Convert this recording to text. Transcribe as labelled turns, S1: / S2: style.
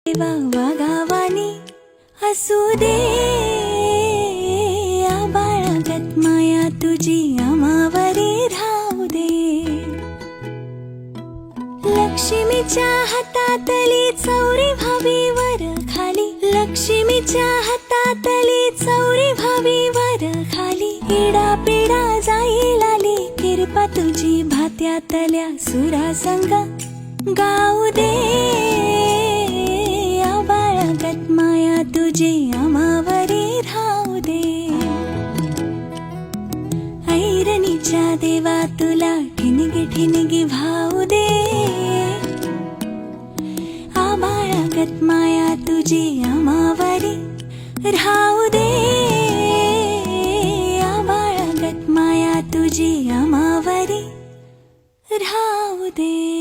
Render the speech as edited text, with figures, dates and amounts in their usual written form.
S1: देवा वागावानी असू दे, आबाळागत माया तुझी आम्हावरी राहू दे. लक्ष्मीच्या हातातली चौरी व्हावी वर खाली, लक्ष्मीच्या हातातली चौरी व्हावी वर खाली. इडा पिडा जाईल आली, कृपा तुझी भात्यातल्या सुरा संग गाऊ दे. आबाळागत माया तुझी आम्हावरी राहू दे. ऐरणीच्या देवा तुला ठिणगी ठिणगी भाऊ दे. आबाळागत माया तुझी आम्हावरी राहू दे. आबाळागत माया तुझी आम्हावरी राहू दे.